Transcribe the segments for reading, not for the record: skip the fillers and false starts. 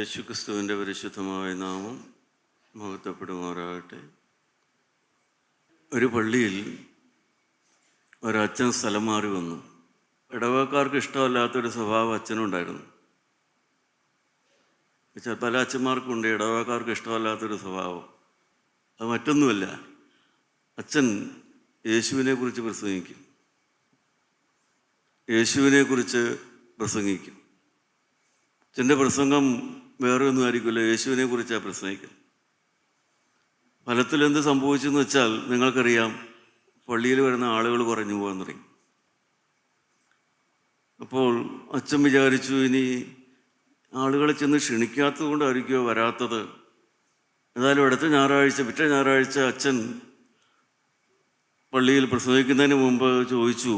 യേശുക്രിസ്തുവിൻ്റെ പരിശുദ്ധമായ നാമം മഹത്വപ്പെടുമാറാകട്ടെ. ഒരു പള്ളിയിൽ ഒരച്ഛൻ സ്ഥലം മാറി വന്നു. ഇടവക്കാർക്ക് ഇഷ്ടമല്ലാത്തൊരു സ്വഭാവം അച്ഛനുണ്ടായിരുന്നു. പല അച്ഛന്മാർക്കുണ്ട് ഇടവക്കാർക്ക് ഇഷ്ടമല്ലാത്തൊരു സ്വഭാവം. അത് മറ്റൊന്നുമല്ല, അച്ഛൻ യേശുവിനെക്കുറിച്ച് പ്രസംഗിക്കും. അച്ഛൻ്റെ പ്രസംഗം വേറെ ഒന്നും ആയിരിക്കില്ല, യേശുവിനെക്കുറിച്ചാണ് പ്രസംഗിക്കുന്നത്. ഫലത്തിൽ എന്ത് സംഭവിച്ചെന്ന് വെച്ചാൽ നിങ്ങൾക്കറിയാം, പള്ളിയിൽ വരുന്ന ആളുകൾ കുറഞ്ഞു പോകാൻ തുടങ്ങി. അപ്പോൾ അച്ഛൻ വിചാരിച്ചു, ഇനി ആളുകളെ ചെന്ന് ക്ഷണിക്കാത്തത് കൊണ്ടായിരിക്കുമോ വരാത്തത്. ഏതായാലും പിറ്റേ ഞായറാഴ്ച അച്ഛൻ പള്ളിയിൽ പ്രസംഗിക്കുന്നതിന് മുമ്പ് ചോദിച്ചു,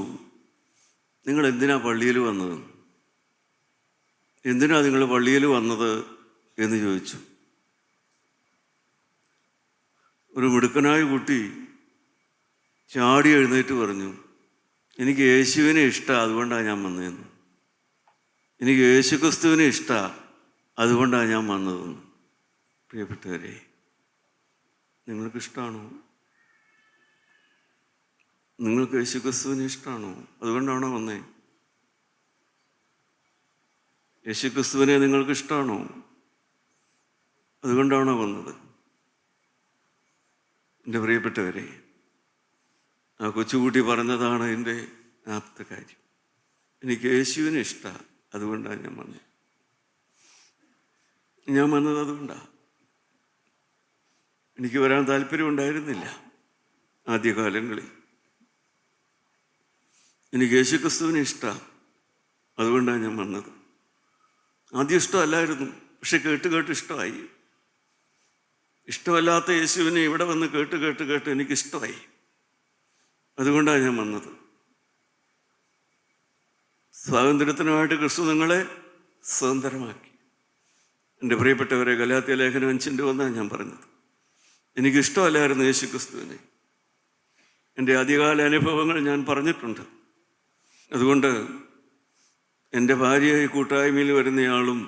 നിങ്ങൾ എന്തിനാ പള്ളിയിൽ വന്നത്? എന്തിനാ നിങ്ങൾ പള്ളിയിൽ വന്നത് എന്ന് ചോദിച്ചു. ഒരു മിടുക്കനായ കുട്ടി ചാടി എഴുന്നേറ്റ് പറഞ്ഞു, എനിക്ക് യേശുവിനെ ഇഷ്ടമാണ്, അതുകൊണ്ടാണ് ഞാൻ വന്നതെന്ന്. എനിക്ക് യേശുക്രിസ്തുവിനെ ഇഷ്ടമാണ്, അതുകൊണ്ടാണ് ഞാൻ വന്നതെന്ന്. പ്രിയപ്പെട്ടവരെ, നിങ്ങൾക്കിഷ്ടമാണോ? നിങ്ങൾക്ക് യേശുക്രിസ്തുവിനെ ഇഷ്ടമാണോ? അതുകൊണ്ടാണോ വന്നേ? യേശുക്രിസ്തുവിനെ നിങ്ങൾക്ക് ഇഷ്ടമാണോ? അതുകൊണ്ടാണോ വന്നത്? എൻ്റെ പ്രിയപ്പെട്ടവരെ, ആ കൊച്ചുകുട്ടി പറഞ്ഞതാണ് എൻ്റെ ആപ്ത കാര്യം. എനിക്ക് യേശുവിനെ ഇഷ്ടമാണ്, അതുകൊണ്ടാണ് ഞാൻ വന്നത്. അതുകൊണ്ടാണ്. എനിക്ക് വരാൻ താല്പര്യമുണ്ടായിരുന്നില്ല ആദ്യകാലങ്ങളിൽ. എനിക്ക് യേശുക്രിസ്തുവിനെ ഇഷ്ടമാണ്, അതുകൊണ്ടാണ് ഞാൻ വന്നത്. ആദ്യം ഇഷ്ടമല്ലായിരുന്നു, പക്ഷെ കേട്ട് ഇഷ്ടമായി. ഇഷ്ടമല്ലാത്ത യേശുവിനെ ഇവിടെ വന്ന് കേട്ട് എനിക്കിഷ്ടമായി. അതുകൊണ്ടാണ് ഞാൻ വന്നത്. സ്വാതന്ത്ര്യത്തിനുമായിട്ട് ക്രിസ്തു നിങ്ങളെ സ്വതന്ത്രമാക്കി. എൻ്റെ പ്രിയപ്പെട്ടവരെ, ഗലാത്യ ലേഖനം 5:1 ഞാൻ പറഞ്ഞത്. എനിക്കിഷ്ടമല്ലായിരുന്നു യേശുക്രിസ്തുവിനെ. എൻ്റെ ആദ്യകാല അനുഭവങ്ങൾ ഞാൻ പറഞ്ഞിട്ടുണ്ട്. അതുകൊണ്ട് എൻ്റെ ഭാര്യ ഈ കൂട്ടായ്മയിൽ വരുന്നയാളും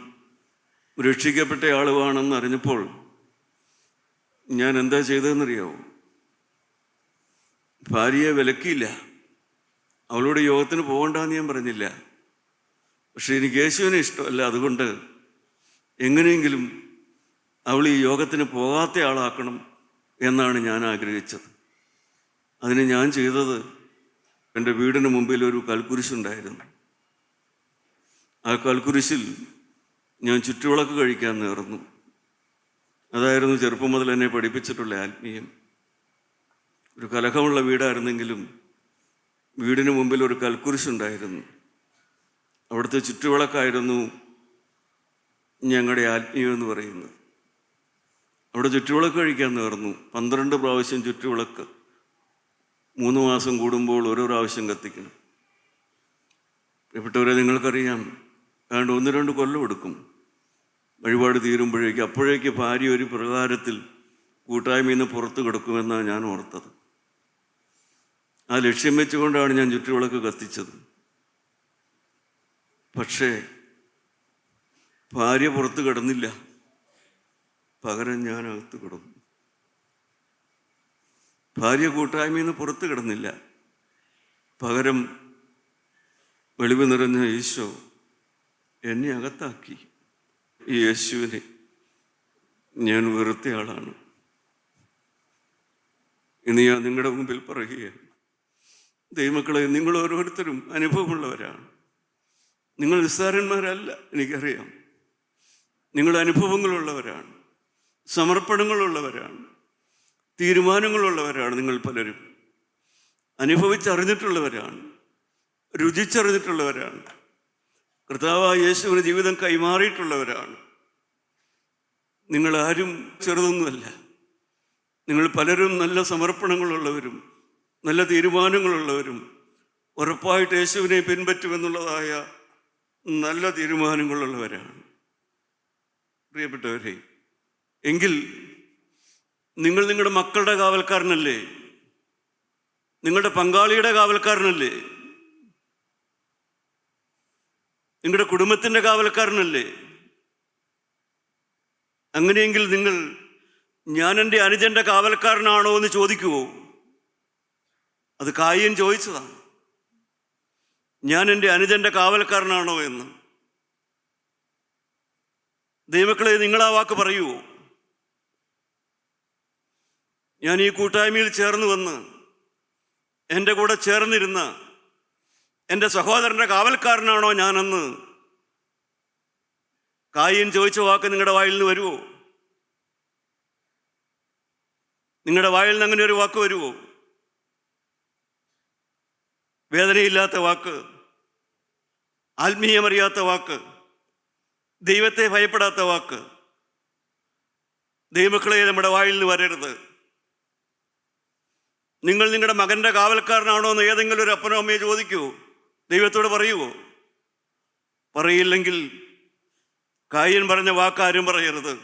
രക്ഷിക്കപ്പെട്ട ആളുമാണെന്ന് അറിഞ്ഞപ്പോൾ ഞാൻ എന്താ ചെയ്തതെന്നറിയാവോ? ഭാര്യയെ വിലക്കിയില്ല, അവളോട് യോഗത്തിന് പോകണ്ടെന്ന് ഞാൻ പറഞ്ഞില്ല. പക്ഷെ എനിക്ക് യേശുവിനെ ഇഷ്ടമല്ല, അതുകൊണ്ട് എങ്ങനെയെങ്കിലും അവൾ ഈ യോഗത്തിന് പോകാത്ത ആളാക്കണം എന്നാണ് ഞാൻ ആഗ്രഹിച്ചത്. അതിന് ഞാൻ ചെയ്തത്, എൻ്റെ വീടിന് മുമ്പിൽ ഒരു കൽക്കുരിശുണ്ടായിരുന്നു. ആ കൽക്കുരിശിൽ ഞാൻ ചുറ്റുവിളക്ക് കഴിക്കാൻ നേർന്നു. അതായിരുന്നു ചെറുപ്പം മുതൽ എന്നെ പഠിപ്പിച്ചിട്ടുള്ള ആത്മീയം. ഒരു കലഹമുള്ള വീടായിരുന്നെങ്കിലും വീടിന് മുമ്പിൽ ഒരു കൽക്കുരിശുണ്ടായിരുന്നു. അവിടുത്തെ ചുറ്റുവിളക്കായിരുന്നു ഞങ്ങളുടെ ആത്മീയം എന്ന് പറയുന്നത്. അവിടെ ചുറ്റുവിളക്ക് കഴിക്കാൻ നേർന്നു. 12 പ്രാവശ്യം ചുറ്റുവിളക്ക്, 3 മാസം കൂടുമ്പോൾ ഓരോ പ്രാവശ്യം കത്തിക്കണം. പ്രിയപ്പെട്ടവരെ, നിങ്ങൾക്കറിയാം, ഏതാണ്ട് 1-2 കൊല്ലം എടുക്കും വഴിപാട് തീരുമ്പോഴേക്ക്. അപ്പോഴേക്ക് ഭാര്യ ഒരു പ്രകാരത്തിൽ കൂട്ടായ്മയിൽ നിന്ന് പുറത്ത് കിടക്കുമെന്നാണ് ഞാൻ ഓർത്തത്. ആ ലക്ഷ്യം വെച്ചുകൊണ്ടാണ് ഞാൻ ചുറ്റുവിളക്ക് കത്തിച്ചത്. പക്ഷേ ഭാര്യ പുറത്ത് കിടന്നില്ല, പകരം ഞാൻ അകത്ത് കിടന്നു. ഭാര്യ കൂട്ടായ്മയിൽ നിന്ന് പുറത്ത് കിടന്നില്ല, പകരം വെളിവ് നിറഞ്ഞ ഈശോ എന്നെ അകത്താക്കി. ഈ യേശുവിനെ ഞാൻ വെറുത്തയാളാണ്. ഇന്ന് ഞാൻ നിങ്ങളുടെ മുമ്പിൽ പറയുകയാണ്, ദൈവമക്കളെ, നിങ്ങൾ ഓരോരുത്തരും അനുഭവമുള്ളവരാണ്. നിങ്ങൾ നിസ്സാരന്മാരല്ല, എനിക്കറിയാം. നിങ്ങൾ അനുഭവങ്ങളുള്ളവരാണ്, സമർപ്പണങ്ങളുള്ളവരാണ്, തീരുമാനങ്ങളുള്ളവരാണ്. നിങ്ങൾ പലരും അനുഭവിച്ചറിഞ്ഞിട്ടുള്ളവരാണ്, രുചിച്ചറിഞ്ഞിട്ടുള്ളവരാണ്. കർത്താവായ യേശുവിന് ജീവിതം കൈമാറിയിട്ടുള്ളവരാണ്. നിങ്ങളാരും ചെറുതൊന്നുമല്ല. നിങ്ങൾ പലരും നല്ല സമർപ്പണങ്ങളുള്ളവരും നല്ല തീരുമാനങ്ങളുള്ളവരും ഉറപ്പായിട്ട് യേശുവിനെ പിൻപറ്റുമെന്നുള്ളതായ നല്ല തീരുമാനങ്ങളുള്ളവരാണ്. പ്രിയപ്പെട്ടവരെ, എങ്കിൽ നിങ്ങൾ നിങ്ങളുടെ മക്കളുടെ കാവൽക്കാരനല്ലേ? നിങ്ങളുടെ പങ്കാളിയുടെ കാവൽക്കാരനല്ലേ? നിങ്ങളുടെ കുടുംബത്തിൻ്റെ കാവൽക്കാരനല്ലേ? അങ്ങനെയെങ്കിൽ നിങ്ങൾ ഞാൻ എൻ്റെ അനുജൻ്റെ കാവൽക്കാരനാണോ എന്ന് ചോദിക്കുവോ? അത് കായീൻ ചോദിച്ചതാണ്. ഞാൻ എൻ്റെ അനുജൻ്റെ കാവൽക്കാരനാണോ എന്ന്. ദൈവമക്കളെ, നിങ്ങൾ ആ വാക്ക് പറയുവോ? ഞാൻ ഈ കൂട്ടായ്മയിൽ ചേർന്ന് വന്ന് എൻ്റെ കൂടെ ചേർന്നിരുന്ന എൻ്റെ സഹോദരൻ്റെ കാവൽക്കാരനാണോ ഞാനെന്ന് കായീൻ ചോദിച്ച വാക്ക് നിങ്ങളുടെ വായിൽ നിന്ന് വരുമോ? നിങ്ങളുടെ വായിൽ നിന്ന് അങ്ങനെ ഒരു വാക്ക് വരുമോ? വേദനയില്ലാത്ത വാക്ക്, ആത്മീയമറിയാത്ത വാക്ക്, ദൈവത്തെ ഭയപ്പെടാത്ത വാക്ക് ദൈവമക്കളെ നമ്മുടെ വായിൽ നിന്ന് വരരുത്. നിങ്ങൾ നിങ്ങളുടെ മകൻ്റെ കാവൽക്കാരനാണോ എന്ന് ഏതെങ്കിലും ഒരു അപ്പനോ അമ്മയോ ചോദിക്കുമോ? ദൈവത്തോട് പറയുമോ? പറയില്ലെങ്കിൽ കായീൻ പറഞ്ഞ വാക്കാരും പറയരുത്.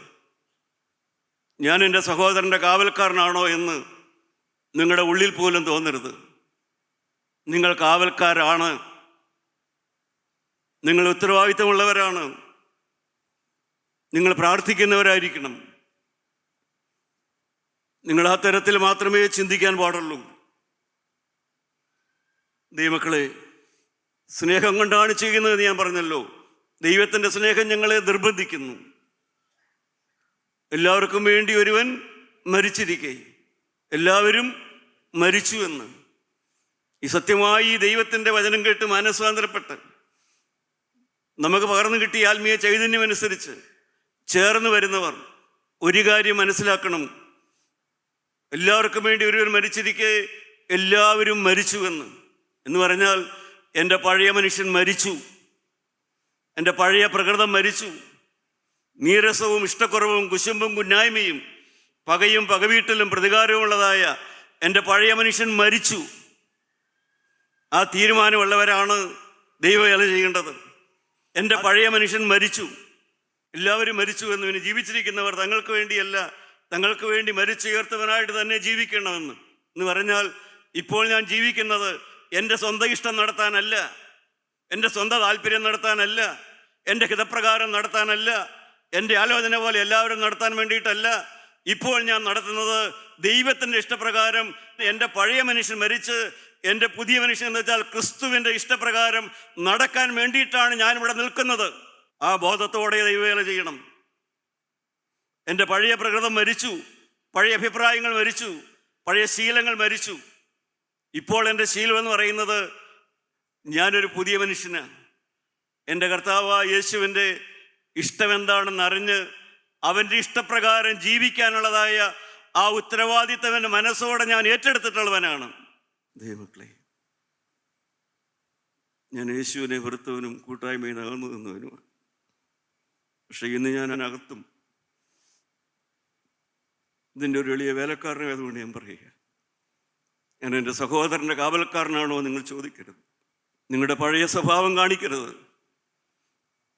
ഞാൻ എൻ്റെ സഹോദരൻ്റെ കാവൽക്കാരനാണോ എന്ന് നിങ്ങളുടെ ഉള്ളിൽ പോലും തോന്നരുത്. നിങ്ങൾ കാവൽക്കാരാണ്. നിങ്ങൾ ഉത്തരവാദിത്തമുള്ളവരാണ്. നിങ്ങൾ പ്രാർത്ഥിക്കുന്നവരായിരിക്കണം. നിങ്ങൾ ആ തരത്തിൽ മാത്രമേ ചിന്തിക്കാൻ പാടുള്ളൂ. ദൈവമക്കളെ, സ്നേഹം കൊണ്ടാണ് ചെയ്യുന്നതെന്ന് ഞാൻ പറഞ്ഞല്ലോ. ദൈവത്തിൻ്റെ സ്നേഹം ഞങ്ങളെ നിർബന്ധിക്കുന്നു. എല്ലാവർക്കും വേണ്ടി ഒരുവൻ മരിച്ചിരിക്കെ എല്ലാവരും മരിച്ചു എന്ന് ഈ സത്യമായി ദൈവത്തിൻ്റെ വചനം കേട്ട് മാനസാന്തരപ്പെട്ട് നമുക്ക് പകർന്നു കിട്ടിയ ആത്മീയ ചൈതന്യമനുസരിച്ച് ചേർന്ന് വരുന്നവർ ഒരു കാര്യം മനസ്സിലാക്കണം. എല്ലാവർക്കും വേണ്ടി ഒരുവൻ മരിച്ചിരിക്കെ എല്ലാവരും മരിച്ചു എന്ന് പറഞ്ഞാൽ എൻ്റെ പഴയ മനുഷ്യൻ മരിച്ചു. എൻ്റെ പഴയ പ്രകൃതം മരിച്ചു. നീരസവും ഇഷ്ടക്കുറവും കുശുമ്പും കുന്നായ്മയും പകയും പകവീട്ടലും പ്രതികാരവുമുള്ളതായ എൻ്റെ പഴയ മനുഷ്യൻ മരിച്ചു. ആ തീരുമാനമുള്ളവരാണ് ദൈവവേല ചെയ്യേണ്ടത്. എൻ്റെ പഴയ മനുഷ്യൻ മരിച്ചു. എല്ലാവരും മരിച്ചു എന്ന് ജീവിച്ചിരിക്കുന്നവർ തങ്ങൾക്ക് വേണ്ടിയല്ല, തങ്ങൾക്ക് വേണ്ടി മരിച്ചുയർത്തവനായിട്ട് തന്നെ ജീവിക്കണമെന്ന് എന്ന് പറഞ്ഞാൽ ഇപ്പോൾ ഞാൻ ജീവിക്കുന്നത് എൻ്റെ സ്വന്തം ഇഷ്ടം നടത്താനല്ല, എൻ്റെ സ്വന്തം താല്പര്യം നടത്താനല്ല, എൻ്റെ ഹിതപ്രകാരം നടത്താനല്ല, എൻ്റെ ആലോചന പോലെ എല്ലാവരും നടത്താൻ വേണ്ടിയിട്ടല്ല. ഇപ്പോൾ ഞാൻ നടത്തുന്നത് ദൈവത്തിൻ്റെ ഇഷ്ടപ്രകാരം. എൻ്റെ പഴയ മനുഷ്യൻ മരിച്ച് എൻ്റെ പുതിയ മനുഷ്യൻ എന്ന് വെച്ചാൽ ക്രിസ്തുവിൻ്റെ ഇഷ്ടപ്രകാരം നടക്കാൻ വേണ്ടിയിട്ടാണ് ഞാനിവിടെ നിൽക്കുന്നത്. ആ ബോധത്തോടെ ദൈവവേല ചെയ്യണം. എൻ്റെ പഴയ പ്രകൃതം മരിച്ചു, പഴയ അഭിപ്രായങ്ങൾ മരിച്ചു, പഴയ ശീലങ്ങൾ മരിച്ചു. ഇപ്പോൾ എൻ്റെ ശീലം എന്ന് പറയുന്നത് ഞാനൊരു പുതിയ മനുഷ്യനാണ്. എൻ്റെ കർത്താവായ യേശുവിൻ്റെ ഇഷ്ടമെന്താണെന്ന് അറിഞ്ഞ് അവൻ്റെ ഇഷ്ടപ്രകാരം ജീവിക്കാനുള്ളതായ ആ ഉത്തരവാദിത്തം എൻ്റെ മനസ്സോടെ ഞാൻ ഏറ്റെടുത്തിട്ടുള്ളവനാണ്. ദൈവമക്കളെ, ഞാൻ യേശുവിനെ വെറുത്തവനും കൂട്ടായ്മയിൽ അകന്നു നിന്നവനുമാണ്. പക്ഷെ ഇന്ന് ഞാൻ അകത്തും ഇതിൻ്റെ ഒരു എളിയ വേലക്കാരനും അതുകൊണ്ട് ഞാൻ പറയുക, ഞാൻ എൻ്റെ സഹോദരൻ്റെ കാവൽക്കാരനാണോ നിങ്ങൾ ചോദിക്കരുത്. നിങ്ങളുടെ പഴയ സ്വഭാവം കാണിക്കരുത്.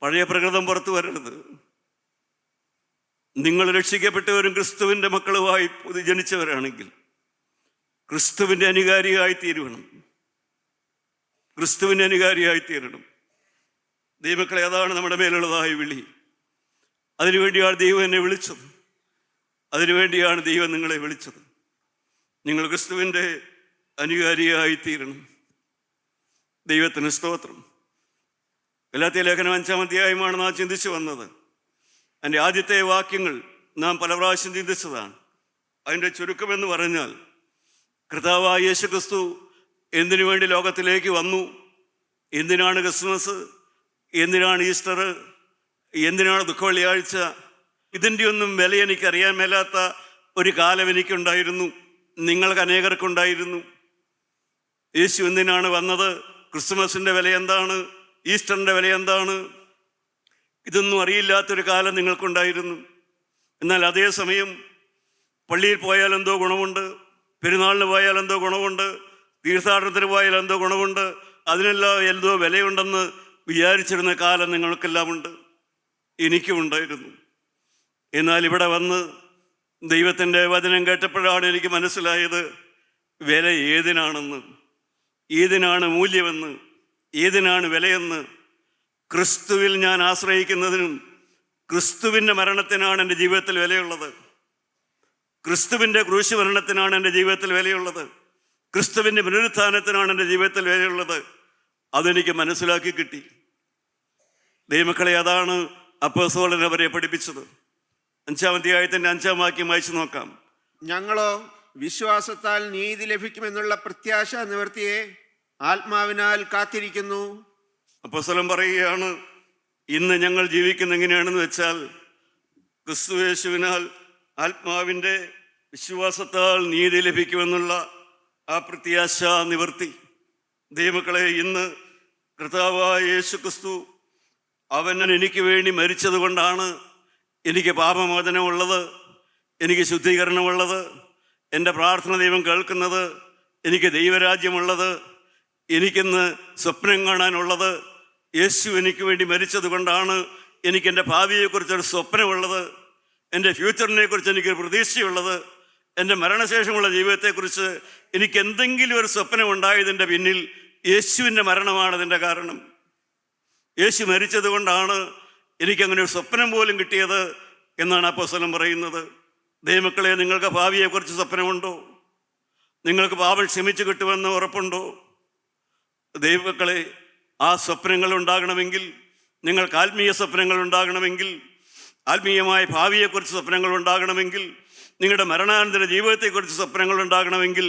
പഴയ പ്രകൃതം പുറത്തു വരരുത്. നിങ്ങൾ രക്ഷിക്കപ്പെട്ടവരും ക്രിസ്തുവിൻ്റെ മക്കളുമായി ജനിച്ചവരാണെങ്കിൽ ക്രിസ്തുവിൻ്റെ അനുകാരിയായി തീരുവണം. ക്രിസ്തുവിൻ്റെ അനുകാരിയായി തീരണം. ദൈവമക്കളെ, അതാണ് നമ്മുടെ മേലുള്ളതായ വിളി. അതിനുവേണ്ടിയാണ് ദൈവം എന്നെ വിളിച്ചത്. അതിനുവേണ്ടിയാണ് ദൈവം നിങ്ങളെ വിളിച്ചത്. നിങ്ങൾ ക്രിസ്തുവിൻ്റെ അനുകാരിയായി തീരണം. ദൈവത്തിന് സ്തോത്രം. ഗലാത്യ ലേഖനം 5-ാം അധ്യായമാണ് നാം ചിന്തിച്ചു വന്നത്. അതിൻ്റെ ആദ്യത്തെ വാക്യങ്ങൾ നാം പല പ്രാവശ്യം ചിന്തിച്ചതാണ്. അതിൻ്റെ ചുരുക്കമെന്ന് പറഞ്ഞാൽ, കർത്താവായ യേശു ക്രിസ്തു എന്തിനു വേണ്ടി ലോകത്തിലേക്ക് വന്നു, എന്തിനാണ് ക്രിസ്മസ്, എന്തിനാണ് ഈസ്റ്റർ, എന്തിനാണ് ദുഃഖവെള്ളിയാഴ്ച, ഇതിൻ്റെ ഒന്നും വില എനിക്കറിയാൻ മേലാത്ത ഒരു കാലം എനിക്കുണ്ടായിരുന്നു, നിങ്ങൾക്ക് അനേകർക്കുണ്ടായിരുന്നു. യേശു എന്തിനാണ് വന്നത്, ക്രിസ്മസിൻ്റെ വില എന്താണ്, ഈസ്റ്ററിൻ്റെ വില എന്താണ്, ഇതൊന്നും അറിയില്ലാത്തൊരു കാലം നിങ്ങൾക്കുണ്ടായിരുന്നു. എന്നാൽ അതേസമയം പള്ളിയിൽ പോയാൽ എന്തോ ഗുണമുണ്ട്, പെരുന്നാളിന് പോയാൽ എന്തോ ഗുണമുണ്ട്, തീർത്ഥാടനത്തിന് പോയാൽ എന്തോ ഗുണമുണ്ട്, അതിനെല്ലാം എന്തോ വിലയുണ്ടെന്ന് വിചാരിച്ചിരുന്ന കാലം നിങ്ങൾക്കെല്ലാം ഉണ്ട്, എനിക്കുമുണ്ടായിരുന്നു. എന്നാൽ ഇവിടെ വന്ന് ദൈവത്തിൻ്റെ വചനം കേട്ടപ്പോഴാണ് എനിക്ക് മനസ്സിലായത് വില ഏതിനാണെന്ന്, ഏതിനാണ് മൂല്യമെന്ന്, ഏതിനാണ് വിലയെന്ന്. ക്രിസ്തുവിൽ ഞാൻ ആശ്രയിക്കുന്നതിനും ക്രിസ്തുവിൻ്റെ മരണത്തിനാണ് എൻ്റെ ജീവിതത്തിൽ വിലയുള്ളത്. ക്രിസ്തുവിൻ്റെ ക്രൂശ് മരണത്തിനാണ് എൻ്റെ ജീവിതത്തിൽ വിലയുള്ളത്. ക്രിസ്തുവിൻ്റെ പുനരുത്ഥാനത്തിനാണ് എൻ്റെ ജീവിതത്തിൽ വിലയുള്ളത്. അതെനിക്ക് മനസ്സിലാക്കി കിട്ടി. ദൈവമക്കളെ, അതാണ് അപ്പോസ്തലൻ അവരെ പഠിപ്പിച്ചത്. 5-ാം അധ്യായത്തിൻ്റെ 5-ാം വാക്യം വായിച്ചു നോക്കാം. ഞങ്ങളോ വിശ്വാസത്താൽ നീതി ലഭിക്കുമെന്നുള്ള പ്രത്യാശ നിവൃത്തിയെ ആത്മാവിനാൽ കാത്തിരിക്കുന്നു. അപ്പോസ്തലൻ പറയുകയാണ്, ഇന്ന് ഞങ്ങൾ ജീവിക്കുന്ന എങ്ങനെയാണെന്ന് വെച്ചാൽ ക്രിസ്തുയേശുവിനാൽ ആത്മാവിൻ്റെ വിശ്വാസത്താൽ നീതി ലഭിക്കുമെന്നുള്ള ആ പ്രത്യാശ നിവർത്തി. ദൈവമക്കളെ, ഇന്ന് കർത്താവായ യേശു ക്രിസ്തു അവൻ എനിക്ക് വേണ്ടി മരിച്ചത് കൊണ്ടാണ് എനിക്ക് പാപമോചനമുള്ളത്, എനിക്ക് ശുദ്ധീകരണമുള്ളത്, എൻ്റെ പ്രാർത്ഥന ദൈവം കേൾക്കുന്നത്, എനിക്ക് ദൈവരാജ്യമുള്ളത്, എനിക്കിന്ന് സ്വപ്നം കാണാനുള്ളത്. യേശു എനിക്ക് വേണ്ടി മരിച്ചത് കൊണ്ടാണ് എനിക്കെൻ്റെ ഭാവിയെക്കുറിച്ചൊരു സ്വപ്നമുള്ളത്, എൻ്റെ ഫ്യൂച്ചറിനെ കുറിച്ച് എനിക്ക് പ്രതീക്ഷയുള്ളത്, എൻ്റെ മരണശേഷമുള്ള ജീവിതത്തെക്കുറിച്ച് എനിക്ക് എന്തെങ്കിലും ഒരു സ്വപ്നം ഉണ്ടായതിൻ്റെ പിന്നിൽ യേശുവിൻ്റെ മരണമാണ് അതിൻ്റെ കാരണം. യേശു മരിച്ചത് കൊണ്ടാണ് എനിക്കങ്ങനെ ഒരു സ്വപ്നം പോലും കിട്ടിയത് എന്നാണ് അപ്പോസ്തലൻ പറയുന്നത്. ദൈവമക്കളെ, നിങ്ങൾക്ക് ഭാവിയെക്കുറിച്ച് സ്വപ്നമുണ്ടോ? നിങ്ങൾക്ക് പാപം ക്ഷമിച്ചു കിട്ടുമെന്ന് ഉറപ്പുണ്ടോ? ദൈവമക്കളെ, ആ സ്വപ്നങ്ങൾ ഉണ്ടാകണമെങ്കിൽ, നിങ്ങൾക്ക് ആത്മീയ സ്വപ്നങ്ങൾ ഉണ്ടാകണമെങ്കിൽ, ആത്മീയമായ ഭാവിയെക്കുറിച്ച് സ്വപ്നങ്ങൾ ഉണ്ടാകണമെങ്കിൽ, നിങ്ങളുടെ മരണാനന്തര ജീവിതത്തെക്കുറിച്ച് സ്വപ്നങ്ങൾ ഉണ്ടാകണമെങ്കിൽ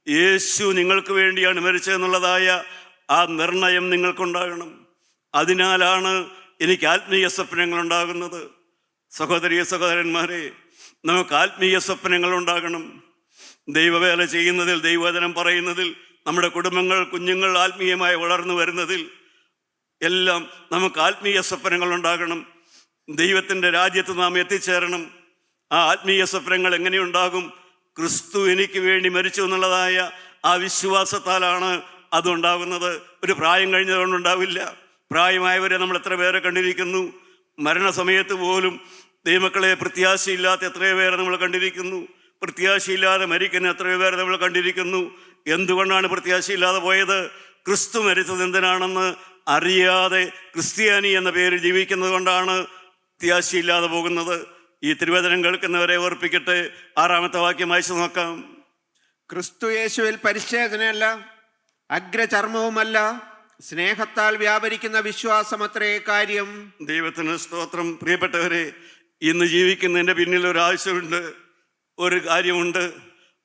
യേശു നിങ്ങൾക്ക് വേണ്ടിയാണ് മരിച്ചതെന്നുള്ളതായ ആ നിർണയം നിങ്ങൾക്കുണ്ടാകണം. അതിനാലാണ് എനിക്ക് ആത്മീയ സ്വപ്നങ്ങൾ ഉണ്ടാകുന്നത്. സഹോദരീ സഹോദരന്മാരെ, നമുക്ക് ആത്മീയ സ്വപ്നങ്ങൾ ഉണ്ടാകണം. ദൈവവേല ചെയ്യുന്നതിൽ, ദൈവവചനം പറയുന്നതിൽ, നമ്മുടെ കുടുംബങ്ങൾ, കുഞ്ഞുങ്ങൾ ആത്മീയമായി വളർന്നു വരുന്നതിൽ എല്ലാം നമുക്ക് ആത്മീയ സ്വപ്നങ്ങൾ ഉണ്ടാകണം. ദൈവത്തിൻ്റെ രാജ്യത്ത് നാം എത്തിച്ചേരണം. ആ ആത്മീയ സ്വപ്നങ്ങൾ എങ്ങനെയുണ്ടാകും? ക്രിസ്തു എനിക്ക് വേണ്ടി മരിച്ചു എന്നുള്ളതായ ആ വിശ്വാസത്താലാണ് അതുണ്ടാകുന്നത്. ഒരു പ്രായം കഴിഞ്ഞതുകൊണ്ടുണ്ടാവില്ല. പ്രായമായവരെ നമ്മൾ എത്ര പേരെ കണ്ടിരിക്കുന്നു. മരണസമയത്ത് പോലും ദൈവമക്കളെ പ്രത്യാശയില്ലാത്ത എത്രയോ പേരെ നമ്മൾ കണ്ടിരിക്കുന്നു. പ്രത്യാശയില്ലാതെ മരിക്കുന്ന എത്രയോ പേരെ നമ്മൾ കണ്ടിരിക്കുന്നു. എന്തുകൊണ്ടാണ് പ്രത്യാശയില്ലാതെ പോയത്? ക്രിസ്തു മരിച്ചത് എന്തിനാണെന്ന് അറിയാതെ ക്രിസ്ത്യാനി എന്ന പേര് ജീവിക്കുന്നത് കൊണ്ടാണ് പ്രത്യാശയില്ലാതെ പോകുന്നത്. ഈ തിരുവചനം കേൾക്കുന്നവരെ ഓർപ്പിക്കട്ടെ. 6-ാമത്തെ വാക്യം വായിച്ചു നോക്കാം. ക്രിസ്തു യേശുവിൽ പരിച്ഛേദനയല്ല, അഗ്രചർമ്മവുമല്ല, സ്നേഹത്താൽ വ്യാപരിക്കുന്ന വിശ്വാസമത്രേ കാര്യം. ദൈവത്തിന് സ്തോത്രം. പ്രിയപ്പെട്ടവരെ, ഇന്ന് ജീവിക്കുന്നതിൻ്റെ പിന്നിൽ ഒരു ആവശ്യമുണ്ട്, ഒരു കാര്യമുണ്ട്,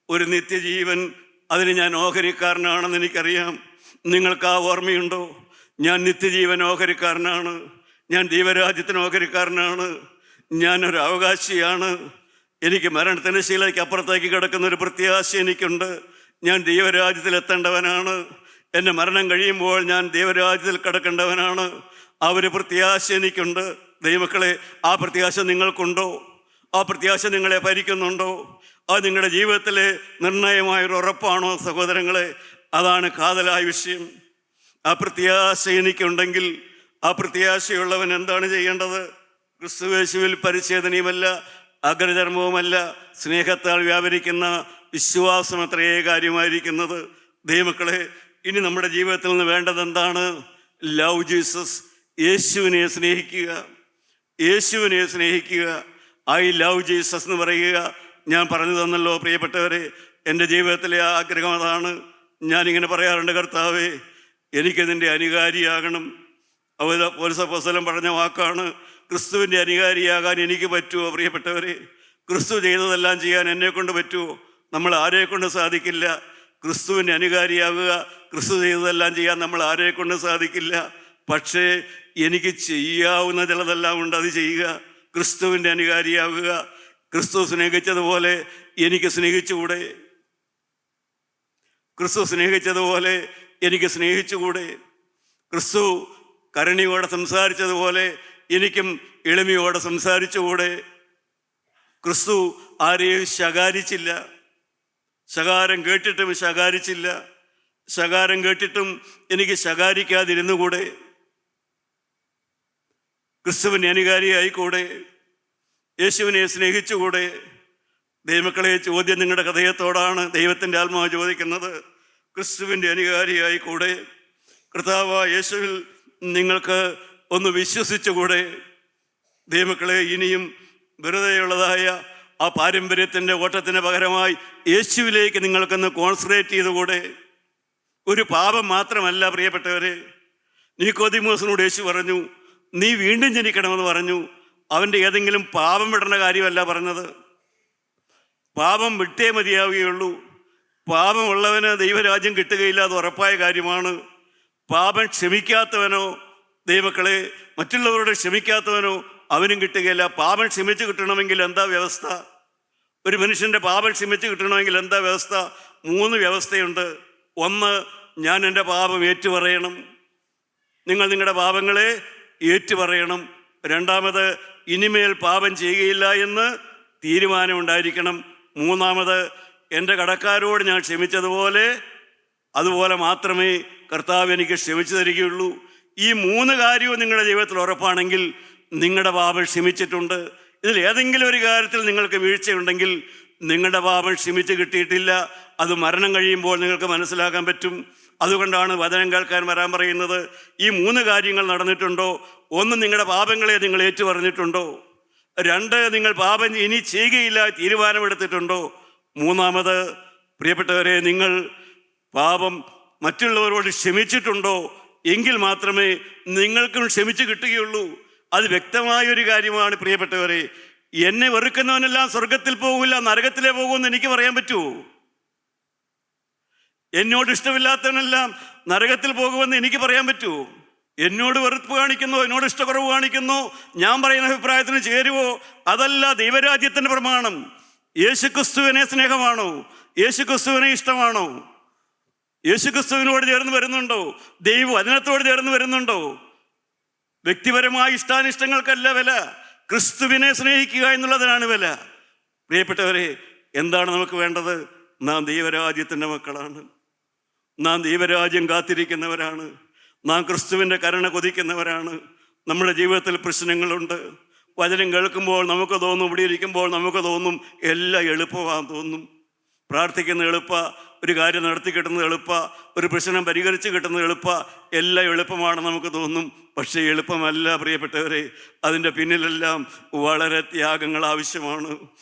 ഒരു നിത്യജീവൻ. അതിന് ഞാൻ ഓഹരിക്കാരനാണെന്ന് എനിക്കറിയാം. നിങ്ങൾക്ക് ആ ഓർമ്മയുണ്ടോ? ഞാൻ നിത്യജീവൻ ഓഹരിക്കാരനാണ്. ഞാൻ ദൈവരാജ്യത്തിന് ഓഹരിക്കാരനാണ്. ഞാനൊരു അവകാശിയാണ്. എനിക്ക് മരണത്തിന് ശീലയ്ക്ക് അപ്പുറത്തേക്ക് കിടക്കുന്ന ഒരു പ്രത്യാശ എനിക്കുണ്ട്. ഞാൻ ദൈവരാജ്യത്തിൽ എത്തേണ്ടവനാണ്. എൻ്റെ മരണം കഴിയുമ്പോൾ ഞാൻ ദൈവരാജ്യത്തിൽ കിടക്കേണ്ടവനാണ്. ആ ഒരു പ്രത്യാശ എനിക്കുണ്ട്. ദൈവമക്കളെ, ആ പ്രത്യാശ നിങ്ങൾക്കുണ്ടോ? ആ പ്രത്യാശ നിങ്ങളെ ഭരിക്കുന്നുണ്ടോ? അത് നിങ്ങളുടെ ജീവിതത്തിലെ നിർണയമായൊരു ഉറപ്പാണോ? സഹോദരങ്ങളെ, അതാണ് കാതലായ വിഷയം. ആ പ്രത്യാശ എനിക്കുണ്ടെങ്കിൽ, ആ പ്രത്യാശയുള്ളവൻ എന്താണ് ചെയ്യേണ്ടത്? ക്രിസ്തുയേശുവിൽ പരിച്ഛേദനയുമല്ല, അഗ്രചർമ്മവുമല്ല, സ്നേഹത്താൽ വ്യാപരിക്കുന്ന വിശ്വാസം അത്രയേ കാര്യമായിരിക്കുന്നത്. ദൈവമക്കളെ, ഇനി നമ്മുടെ ജീവിതത്തിൽ നിന്ന് വേണ്ടത് എന്താണ്? Love Jesus. യേശുവിനെ സ്നേഹിക്കുക, യേശുവിനെ സ്നേഹിക്കുക. ഐ ലവ് ജീസസ് എന്ന് പറയുക. ഞാൻ പറഞ്ഞു തന്നല്ലോ പ്രിയപ്പെട്ടവരെ, എൻ്റെ ജീവിതത്തിലെ ആഗ്രഹം അതാണ്. ഞാനിങ്ങനെ പറയാറുണ്ട്, കർത്താവേ, എനിക്കതിൻ്റെ അനുകാരിയാകണം. പൗലോസ് പറഞ്ഞ വാക്കാണ്, ക്രിസ്തുവിൻ്റെ അനുകാരിയാകാൻ എനിക്ക് പറ്റുമോ? പ്രിയപ്പെട്ടവരെ, ക്രിസ്തു ചെയ്തതെല്ലാം ചെയ്യാൻ എന്നെ കൊണ്ട് പറ്റുമോ? നമ്മൾ ആരെ കൊണ്ട് സാധിക്കില്ല. ക്രിസ്തുവിൻ്റെ അനുകാരിയാകുക, ക്രിസ്തു ചെയ്തതെല്ലാം ചെയ്യാൻ നമ്മൾ ആരെ കൊണ്ട് സാധിക്കില്ല. പക്ഷേ എനിക്ക് ചെയ്യാവുന്ന ചിലതെല്ലാം ഉണ്ട്, അത് ചെയ്യുക. ക്രിസ്തുവിൻ്റെ അനുകാരിയാകുക. ക്രിസ്തു സ്നേഹിച്ചതുപോലെ എനിക്ക് സ്നേഹിച്ചുകൂടെ? ക്രിസ്തു സ്നേഹിച്ചതുപോലെ എനിക്ക് സ്നേഹിച്ചുകൂടെ? ക്രിസ്തു കരുണയോടെ സംസാരിച്ചതുപോലെ എനിക്കും എളിമയോടെ സംസാരിച്ചുകൂടെ? ക്രിസ്തു ആരെയും ശകാരിച്ചില്ല. ശകാരം കേട്ടിട്ടും ശകാരിച്ചില്ല. ശകാരം കേട്ടിട്ടും എനിക്ക് ശകാരിക്കാതിരുന്നുകൂടെ? ക്രിസ്തുവിൻ്റെ അനുകാരിയായിക്കൂടെ? യേശുവിനെ സ്നേഹിച്ചുകൂടെ? ദൈവമക്കളെ, ചോദ്യം നിങ്ങളുടെ ഹൃദയത്തോടാണ്. ദൈവത്തിൻ്റെ ആത്മാവ് ചോദിക്കുന്നത്, ക്രിസ്തുവിൻ്റെ അനുകാരിയായിക്കൂടെ? കർത്താവായ യേശുവിൽ നിങ്ങൾക്ക് ഒന്ന് വിശ്വസിച്ചുകൂടെ? ദൈവമക്കളെ, ഇനിയും വെറുതെയുള്ളതായ ആ പാരമ്പര്യത്തിൻ്റെ ഓട്ടത്തിന് പകരമായി യേശുവിലേക്ക് നിങ്ങൾക്കൊന്ന് കോൺസെൻട്രേറ്റ് ചെയ്തുകൂടെ? ഒരു പാപം മാത്രമല്ല പ്രിയപ്പെട്ടവരെ. നിക്കോദീമോസിനോട് യേശു പറഞ്ഞു, നീ വീണ്ടും ജനിക്കണമെന്ന് പറഞ്ഞു. അവൻ്റെ ഏതെങ്കിലും പാപം വിടേണ്ട കാര്യമല്ല പറഞ്ഞത്. പാപം വിട്ടേ മതിയാവുകയുള്ളൂ. പാപമുള്ളവന് ദൈവരാജ്യം കിട്ടുകയില്ല, അത് ഉറപ്പായ കാര്യമാണ്. പാപം ക്ഷമിക്കാത്തവനോ, ദൈവമക്കളെ, മറ്റുള്ളവരോട് ക്ഷമിക്കാത്തവനോ അവനും കിട്ടുകയില്ല. പാപം ക്ഷമിച്ച് കിട്ടണമെങ്കിൽ എന്താ വ്യവസ്ഥ? ഒരു മനുഷ്യൻ്റെ പാപം ക്ഷമിച്ച് കിട്ടണമെങ്കിൽ എന്താ വ്യവസ്ഥ? 3 വ്യവസ്ഥയുണ്ട്. ഒന്ന്, ഞാൻ എൻ്റെ പാപം ഏറ്റുപറയണം. നിങ്ങൾ നിങ്ങളുടെ പാപങ്ങളെ ഏറ്റുപറയണം. രണ്ടാമത്, ഇനിമേൽ പാപം ചെയ്യുകയില്ല എന്ന് തീരുമാനമുണ്ടായിരിക്കണം. മൂന്നാമത്, എൻ്റെ കടക്കാരോട് ഞാൻ ക്ഷമിച്ചതുപോലെ അതുപോലെ മാത്രമേ കർത്താവ് എനിക്ക് ക്ഷമിച്ചു തരികയുള്ളൂ. ഈ 3 കാര്യവും നിങ്ങളുടെ ജീവിതത്തിൽ ഉറപ്പാണെങ്കിൽ നിങ്ങളുടെ പാപം ക്ഷമിച്ചിട്ടുണ്ട്. ഇതിൽ ഏതെങ്കിലും ഒരു കാര്യത്തിൽ നിങ്ങൾക്ക് വീഴ്ചയുണ്ടെങ്കിൽ നിങ്ങളുടെ പാപം ക്ഷമിച്ച് കിട്ടിയിട്ടില്ല. അത് മരണം കഴിയുമ്പോൾ നിങ്ങൾക്ക് മനസ്സിലാക്കാൻ പറ്റും. അതുകൊണ്ടാണ് വചനം കേൾക്കാൻ വരാൻ പറയുന്നത്. ഈ 3 കാര്യങ്ങൾ നടന്നിട്ടുണ്ടോ? 1, നിങ്ങളുടെ പാപങ്ങളെ നിങ്ങൾ ഏറ്റുപറഞ്ഞിട്ടുണ്ടോ? 2, നിങ്ങൾ പാപം ഇനി ചെയ്യുകയില്ല തീരുമാനമെടുത്തിട്ടുണ്ടോ? മൂന്നാമത്, പ്രിയപ്പെട്ടവരെ, നിങ്ങൾ പാപം മറ്റുള്ളവരോട് ക്ഷമിച്ചിട്ടുണ്ടോ? എങ്കിൽ മാത്രമേ നിങ്ങൾക്കും ക്ഷമിച്ച് കിട്ടുകയുള്ളൂ. അത് വ്യക്തമായൊരു കാര്യമാണ് പ്രിയപ്പെട്ടവരെ. എന്നെ വെറുക്കുന്നവനെല്ലാം സ്വർഗത്തിൽ പോകില്ല, നരകത്തിലേ പോകുമെന്ന് എനിക്ക് പറയാൻ പറ്റുമോ? എന്നോട് ഇഷ്ടമില്ലാത്തവനെല്ലാം നരകത്തിൽ പോകുമെന്ന് എനിക്ക് പറയാൻ പറ്റുമോ? എന്നോട് വെറുപ്പ് കാണിക്കുന്നോ, എന്നോട് ഇഷ്ടക്കുറവ് കാണിക്കുന്നോ, ഞാൻ പറയുന്ന അഭിപ്രായത്തിന് ചേരുവോ? അതല്ല ദൈവരാജ്യത്തിൻ്റെ പ്രമാണം. യേശുക്രിസ്തുവിനെ സ്നേഹമാണോ? യേശുക്രിസ്തുവിനെ ഇഷ്ടമാണോ? യേശുക്രിസ്തുവിനോട് ചേർന്ന് വരുന്നുണ്ടോ? ദൈവവചനത്തോട് ചേർന്ന് വരുന്നുണ്ടോ? വ്യക്തിപരമായ ഇഷ്ടാനിഷ്ടങ്ങൾക്കല്ല വില, ക്രിസ്തുവിനെ സ്നേഹിക്കുക എന്നുള്ളതിനാണ് വില. പ്രിയപ്പെട്ടവരെ, എന്താണ് നമുക്ക് വേണ്ടത്? നാം ദൈവരാജ്യത്തിൻ്റെ മക്കളാണ്. നാം ദൈവരാജ്യം കാത്തിരിക്കുന്നവരാണ്. നാം ക്രിസ്തുവിൻ്റെ കരുണ കൊതിക്കുന്നവരാണ്. നമ്മുടെ ജീവിതത്തിൽ പ്രശ്നങ്ങളുണ്ട്. വചനം കേൾക്കുമ്പോൾ നമുക്ക് തോന്നും, ഇവിടെ ഇരിക്കുമ്പോൾ നമുക്ക് തോന്നും എല്ലാം എളുപ്പമാണെന്ന് തോന്നും. പ്രാർത്ഥിക്കുന്ന എളുപ്പ, ഒരു കാര്യം നടത്തി കിട്ടുന്നത് എളുപ്പ, ഒരു പ്രശ്നം പരിഹരിച്ച് കിട്ടുന്നത് എളുപ്പ, എല്ലാം എളുപ്പമാണ് നമുക്ക് തോന്നും. പക്ഷേ എളുപ്പമല്ല പ്രിയപ്പെട്ടവരെ. അതിൻ്റെ പിന്നിലെല്ലാം വളരെ ത്യാഗങ്ങൾ ആവശ്യമാണ്,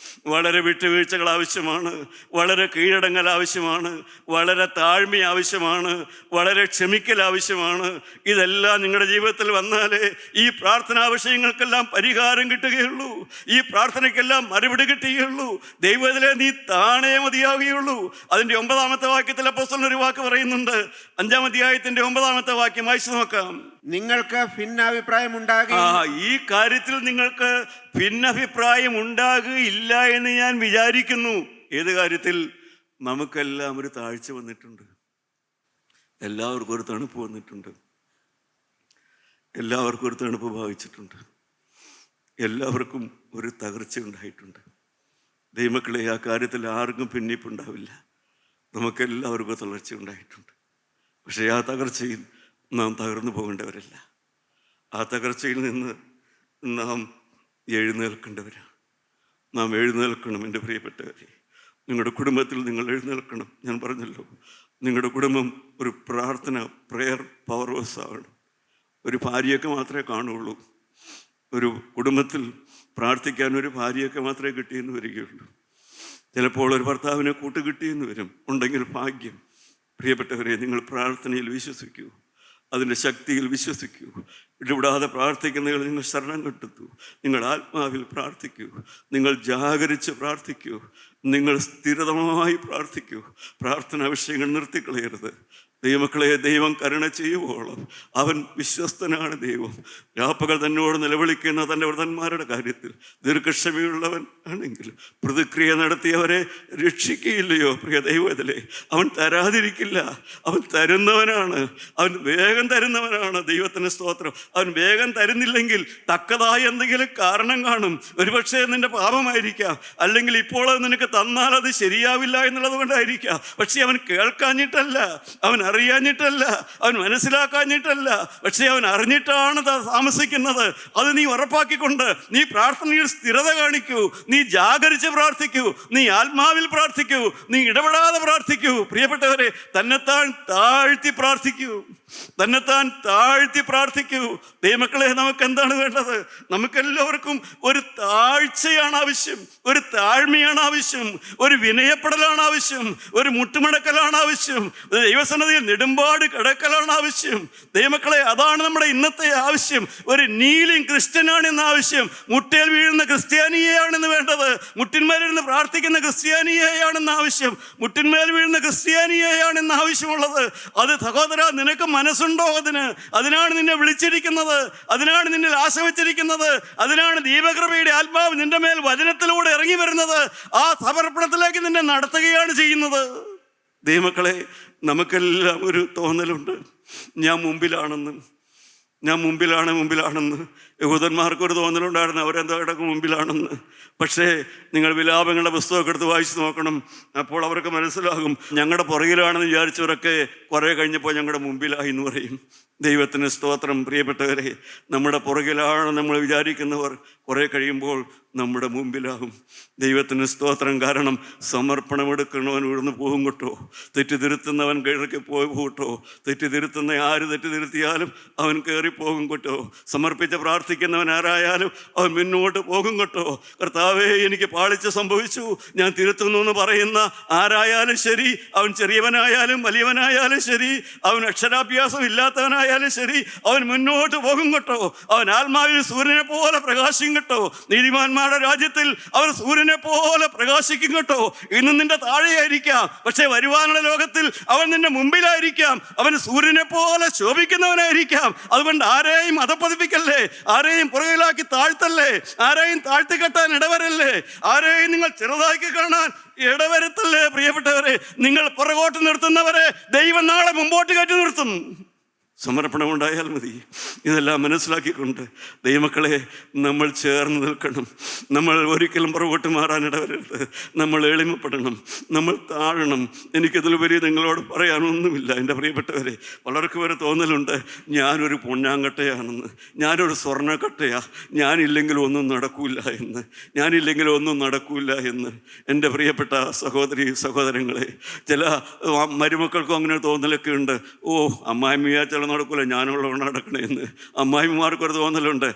വളരെ വിട്ടുവീഴ്ചകൾ ആവശ്യമാണ്, വളരെ കീഴടങ്ങൽ ആവശ്യമാണ്, വളരെ താഴ്മ ആവശ്യമാണ്, വളരെ ക്ഷമിക്കൽ ആവശ്യമാണ്. ഇതെല്ലാം നിങ്ങളുടെ ജീവിതത്തിൽ വന്നാലേ ഈ പ്രാർത്ഥനാ വിഷയങ്ങൾക്കെല്ലാം പരിഹാരം കിട്ടുകയുള്ളൂ. ഈ പ്രാർത്ഥനയ്ക്കെല്ലാം മറുപടി കിട്ടുകയുള്ളൂ. ദൈവത്തിലെ നീ താണേ മതിയാവുകയുള്ളൂ. അതിൻ്റെ 9-ാമത്തെ വാക്യത്തിൽ അപ്പോസ്തലൻ ഒരു വാക്ക് പറയുന്നുണ്ട്. 5-ാം അധ്യായത്തിൻ്റെ 9-ാമത്തെ വാക്യം വായിച്ചു നോക്കാം. നിങ്ങൾക്ക് ഭിന്നാഭിപ്രായം ഉണ്ടാകും. ഈ കാര്യത്തിൽ നിങ്ങൾക്ക് ഭിന്നഭിപ്രായം ഉണ്ടാകുകയില്ല എന്ന് ഞാൻ വിചാരിക്കുന്നു. ഏത് കാര്യത്തിൽ? നമുക്കെല്ലാം ഒരു താഴ്ച വന്നിട്ടുണ്ട്, എല്ലാവർക്കും ഒരു തണുപ്പ് വന്നിട്ടുണ്ട്, എല്ലാവർക്കും ഒരു തണുപ്പ് ഭാവിച്ചിട്ടുണ്ട്, എല്ലാവർക്കും ഒരു തകർച്ച ഉണ്ടായിട്ടുണ്ട്. ദൈവമക്കളെ, ആ കാര്യത്തിൽ ആർക്കും ഭിന്നിപ്പുണ്ടാവില്ല. നമുക്കെല്ലാവർക്കും തളർച്ച ഉണ്ടായിട്ടുണ്ട്. പക്ഷേ ആ തകർച്ചയിൽ നാം തകർന്നു പോകേണ്ടവരല്ല. ആ തകർച്ചയിൽ നിന്ന് നാം എഴുന്നേൽക്കേണ്ടവരാണ്. നാം എഴുന്നേൽക്കണം. എൻ്റെ പ്രിയപ്പെട്ടവരെ, നിങ്ങളുടെ കുടുംബത്തിൽ നിങ്ങൾ എഴുന്നേൽക്കണം. ഞാൻ പറഞ്ഞല്ലോ, നിങ്ങളുടെ കുടുംബം ഒരു പ്രെയർ പവർ ഹൗസ് ആവണം. ഒരു ഭാര്യയൊക്കെ മാത്രമേ കാണുകയുള്ളൂ. ഒരു കുടുംബത്തിൽ പ്രാർത്ഥിക്കാൻ ഒരു ഭാര്യയൊക്കെ മാത്രമേ കിട്ടിയെന്ന് വരികയുള്ളൂ. ചിലപ്പോൾ ഒരു ഭർത്താവിനെ കൂട്ടുകിട്ടിയെന്ന് വരും. ഉണ്ടെങ്കിൽ ഭാഗ്യം. പ്രിയപ്പെട്ടവരെ, നിങ്ങൾ പ്രാർത്ഥനയിൽ വിശ്വസിക്കൂ, അതിൻ്റെ ശക്തിയിൽ വിശ്വസിക്കൂ. ഇടപെടാതെ പ്രാർത്ഥിക്കുന്നതിൽ നിങ്ങൾ ശരണം കണ്ടെത്തൂ. നിങ്ങൾ ആത്മാവിൽ പ്രാർത്ഥിക്കൂ, നിങ്ങൾ ജാഗരിച്ച് പ്രാർത്ഥിക്കൂ, നിങ്ങൾ സ്ഥിരമായി പ്രാർത്ഥിക്കൂ. പ്രാർത്ഥനാ വിഷയങ്ങൾ നിർത്തിക്കളയരുത്. ദൈവമക്കളെ, ദൈവം കരുണ ചെയ്യുവോളം അവൻ വിശ്വസ്തനാണ്. ദൈവം രാപ്പകൽ തന്നോട് നിലവിളിക്കുന്ന തൻ്റെ വ്രതന്മാരുടെ കാര്യത്തിൽ ദീർഘക്ഷമയുള്ളവൻ ആണെങ്കിൽ പ്രതിക്രിയ നടത്തിയവരെ രക്ഷിക്കുകയില്ലയോ? പ്രിയ ദൈവത്തിലെ, അവൻ തരാതിരിക്കില്ല. അവൻ തരുന്നവനാണ്, അവൻ വേഗം തരുന്നവനാണ്. ദൈവത്തിന് സ്തോത്രം. അവൻ വേഗം തരുന്നില്ലെങ്കിൽ തക്കതായ എന്തെങ്കിലും കാരണം കാണും. ഒരുപക്ഷെ നിന്റെ പാപമായിരിക്കാം, അല്ലെങ്കിൽ ഇപ്പോൾ അത് നിനക്ക് തന്നാൽ അത് ശരിയാവില്ല എന്നുള്ളത് കൊണ്ടായിരിക്കാം. പക്ഷെ അവൻ കേൾക്കാഞ്ഞിട്ടല്ല, അവൻ അറിയാഞ്ഞിട്ടല്ല, അവൻ മനസ്സിലാക്കാഞ്ഞിട്ടല്ല, പക്ഷെ അവൻ അറിഞ്ഞിട്ടാണ് താമസിക്കുന്നത്. അത് നീ ഉറപ്പാക്കിക്കൊണ്ട് നീ പ്രാർത്ഥനയിൽ സ്ഥിരത കാണിക്കൂ. നീ ജാഗരിച്ച് പ്രാർത്ഥിക്കൂ, നീ ആത്മാവിൽ പ്രാർത്ഥിക്കൂ, നീ ഇടപെടാതെ പ്രാർത്ഥിക്കൂ. പ്രിയപ്പെട്ടവരെ, തന്നെത്താൻ താഴ്ത്തി പ്രാർത്ഥിക്കൂ. തന്നെത്താൻ താഴ്ത്തി പ്രാർത്ഥിക്കൂ. ദൈവമക്കളെ, നമുക്ക് എന്താണ് വേണ്ടത്? നമുക്കെല്ലാവർക്കും ഒരു താഴ്ചയാണ് ആവശ്യം, ഒരു താഴ്മയാണ് ആവശ്യം, ഒരു വിനയപ്പെടലാണ് ആവശ്യം, ഒരു മുട്ടുമടക്കലാണ് ആവശ്യം, ഒരു ദൈവസന്നിധിയിൽ നെടുമ്പാട് കിടക്കലാണ് ആവശ്യം. ദൈവമക്കളെ, അതാണ് നമ്മുടെ ഇന്നത്തെ ആവശ്യം. ഒരു നീലിംഗ് ക്രിസ്ത്യനാണ് ഇന്ന് ആവശ്യം. മുട്ടയിൽ വീഴുന്ന ക്രിസ്ത്യാനിയെയാണെന്ന് വേണ്ടത്. മുട്ടിന്മേലിരുന്ന് പ്രാർത്ഥിക്കുന്ന ക്രിസ്ത്യാനിയെയാണെന്ന് ആവശ്യം. മുട്ടിന്മേൽ വീഴുന്ന ക്രിസ്ത്യാനിയെയാണ് ഇന്ന് ആവശ്യമുള്ളത്. അത് സഹോദര, നിനക്ക് മനസ്സുണ്ടോ? അതിനാണ് നിന്നെ വിളിച്ചിരിക്കുന്നത്, അതിനാണ് നിന്നിൽ ആശ വച്ചിരിക്കുന്നത്, അതിനാണ് ദൈവകൃപയുടെ ആത്മാവ് നിന്റെ മേൽ വചനത്തിലൂടെ ഇറങ്ങി വരുന്നത്. ആ സമർപ്പണത്തിലേക്ക് നിന്നെ നടത്തുകയാണ് ചെയ്യുന്നത്. ദൈവമക്കളെ, നമുക്കെല്ലാം ഒരു തോന്നലുണ്ട്, ഞാൻ മുമ്പിലാണെന്ന്. യഹൂദന്മാർക്കൊരു തോന്നലുണ്ടായിരുന്നു, അവരെന്തോ കിടക്കും മുമ്പിലാണെന്ന്. പക്ഷേ നിങ്ങൾ വിലാപങ്ങളുടെ പുസ്തകമൊക്കെ എടുത്ത് വായിച്ച് നോക്കണം. അപ്പോൾ അവർക്ക് മനസ്സിലാകും, ഞങ്ങളുടെ പുറകിലാണെന്ന് വിചാരിച്ചവരൊക്കെ കുറേ കഴിഞ്ഞപ്പോൾ ഞങ്ങളുടെ മുമ്പിലായി എന്ന് പറയും. ദൈവത്തിന് സ്തോത്രം. പ്രിയപ്പെട്ടവരെ, നമ്മുടെ പുറകിലാണ് നമ്മൾ വിചാരിക്കുന്നവർ കുറേ കഴിയുമ്പോൾ നമ്മുടെ മുമ്പിലാകും. ദൈവത്തിന് സ്തോത്രം. കാരണം സമർപ്പണമെടുക്കണവൻ ഇവിടുന്ന് പോകും കേട്ടോ. തെറ്റിതിരുത്തുന്നവൻ കയറി പോയി കേട്ടോ. തെറ്റിതിരുത്തുന്ന ആര് തെറ്റിതിരുത്തിയാലും അവൻ കയറിപ്പോകും കേട്ടോ. സമർപ്പിച്ച് പ്രാർത്ഥിക്കുന്നവൻ ആരായാലും അവൻ മുന്നോട്ട് പോകും കേട്ടോ. കർത്താവേ, എനിക്ക് പാളിച്ച സംഭവിച്ചു, ഞാൻ തിരുത്തുന്നു എന്ന് പറയുന്ന ആരായാലും ശരി, അവൻ ചെറിയവനായാലും വലിയവനായാലും ശരി, അവൻ അക്ഷരാഭ്യാസം ഇല്ലാത്തവനായാലും ശരി, അവൻ മുന്നോട്ട് പോകും കേട്ടോ. അവൻ ആത്മാവിൽ സൂര്യനെ പോലെ പ്രകാശിക്കും കേട്ടോ. നീതിമാന്മാരുടെ രാജ്യത്തിൽ അവർ സൂര്യനെ പോലെ പ്രകാശിക്കും കേട്ടോ. ഇന്ന് നിന്റെ താഴെയായിരിക്കാം, പക്ഷേ വരുവാനുള്ള ലോകത്തിൽ അവൻ നിന്റെ മുമ്പിലായിരിക്കാം. അവൻ സൂര്യനെ പോലെ ശോഭിക്കുന്നവനായിരിക്കാം. അതുകൊണ്ട് ആരെയും അധപ്പതിപ്പിക്കല്ലേ, ആരെയും പുറകിലാക്കി താഴ്ത്തല്ലേ, ആരെയും താഴ്ത്തിക്കെട്ടാൻ ഇടവരല്ലേ, ആരെയും നിങ്ങൾ ചെറുതാക്കി കാണാൻ ഇടവരുത്തല്ലേ. പ്രിയപ്പെട്ടവരെ, നിങ്ങൾ പുറകോട്ട് നിർത്തുന്നവരെ ദൈവം നാളെ മുമ്പോട്ട് കയറ്റി നിർത്തും. സമർപ്പണമുണ്ടായാൽ മതി. ഇതെല്ലാം മനസ്സിലാക്കിക്കൊണ്ട് ദൈവമക്കളെ, നമ്മൾ ചേർന്ന് നിൽക്കണം. നമ്മൾ ഒരിക്കലും പുറകോട്ട് മാറാനിടവരരുത്. നമ്മൾ എളിമപ്പെടണം, നമ്മൾ താഴണം. എനിക്കിതിലുപരി നിങ്ങളോട് പറയാനൊന്നുമില്ല എൻ്റെ പ്രിയപ്പെട്ടവരെ. പലർക്കും ഒരു തോന്നലുണ്ട്, ഞാനൊരു പൊന്നാങ്കട്ടയാണെന്ന്, ഞാനൊരു സ്വർണ്ണക്കട്ടയാ, ഞാനില്ലെങ്കിൽ ഒന്നും നടക്കൂല എന്ന്. എൻ്റെ പ്രിയപ്പെട്ട സഹോദരങ്ങളെ, ചില മരുമക്കൾക്കും അങ്ങനെ തോന്നലൊക്കെ ഉണ്ട്. അമ്മായിമ്മ ചില നടക്കൂല, ഞാനുള്ളവണ് നടക്കണേന്ന്. അമ്മായിമാർക്കൊരു തോന്നലുണ്ട്,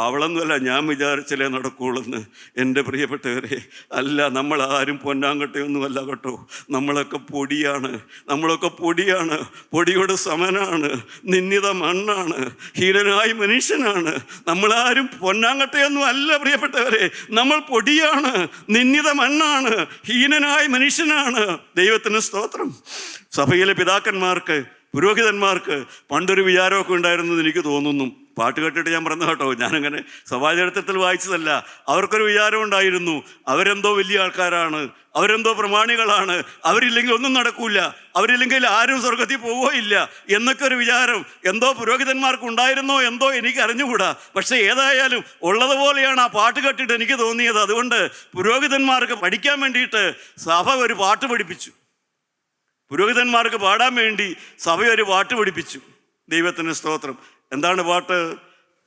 അവളൊന്നുമല്ല, ഞാൻ വിചാരിച്ചാലേ നടക്കുള്ളെന്ന്. എൻ്റെ പ്രിയപ്പെട്ടവരെ, അല്ല, നമ്മളാരും പൊന്നാങ്കട്ടയൊന്നുമല്ല കേട്ടോ. നമ്മളൊക്കെ പൊടിയാണ്, പൊടിയോട് സമനാണ്, നിന്ദിത മണ്ണാണ്, ഹീനനായ മനുഷ്യനാണ്. നമ്മളാരും പൊന്നാങ്കട്ടയൊന്നും അല്ല പ്രിയപ്പെട്ടവരെ. നമ്മൾ പൊടിയാണ്, നിന്ദിത മണ്ണാണ്, ഹീനനായ മനുഷ്യനാണ്. ദൈവത്തിന് സ്തോത്രം. സഭയിലെ പിതാക്കന്മാർക്ക്, പുരോഹിതന്മാർക്ക് പണ്ടൊരു വിചാരമൊക്കെ ഉണ്ടായിരുന്നെന്ന് എനിക്ക് തോന്നുന്നു. പാട്ട് കേട്ടിട്ട് ഞാൻ പറഞ്ഞു കേട്ടോ, ഞാനങ്ങനെ സഭാചരിത്രത്തിൽ വായിച്ചതല്ല. അവർക്കൊരു വിചാരം ഉണ്ടായിരുന്നു, അവരെന്തോ വലിയ ആൾക്കാരാണ്, അവരെന്തോ പ്രമാണികളാണ്, അവരില്ലെങ്കിൽ ഒന്നും നടക്കൂല, അവരില്ലെങ്കിൽ ആരും സ്വർഗത്തിൽ പോവുകയില്ല എന്നൊക്കെ ഒരു വിചാരം എന്തോ പുരോഹിതന്മാർക്ക് ഉണ്ടായിരുന്നോ എന്തോ എനിക്ക് അറിഞ്ഞുകൂടാ. പക്ഷേ ഏതായാലും ഉള്ളതുപോലെയാണ് ആ പാട്ട് കേട്ടിട്ട് എനിക്ക് തോന്നിയത്. അതുകൊണ്ട് പുരോഹിതന്മാർക്ക് പഠിക്കാൻ വേണ്ടിയിട്ട് സഭ ഒരു പാട്ട് പഠിപ്പിച്ചു. പുരോഹിതന്മാർക്ക് പാടാൻ വേണ്ടി സഭ ഒരു പാട്ട് പഠിപ്പിച്ചു. ദൈവത്തിന് സ്തോത്രം. എന്താണ് പാട്ട്?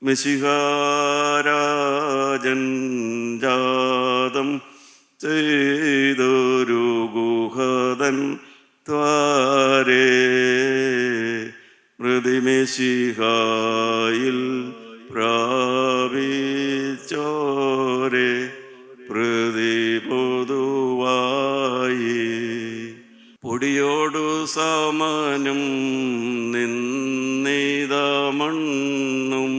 മെശിഹാരാജൻ ജാതം ചെയ്തൊരു ഗുഹതൻ ത്വാരേ മൃതിമെശിഹായിൽ പ്രാപിച്ചോരെ പ്രതി പൊതുവായി പൊടിയോടു സമനും നിന്നിത മണ്ണും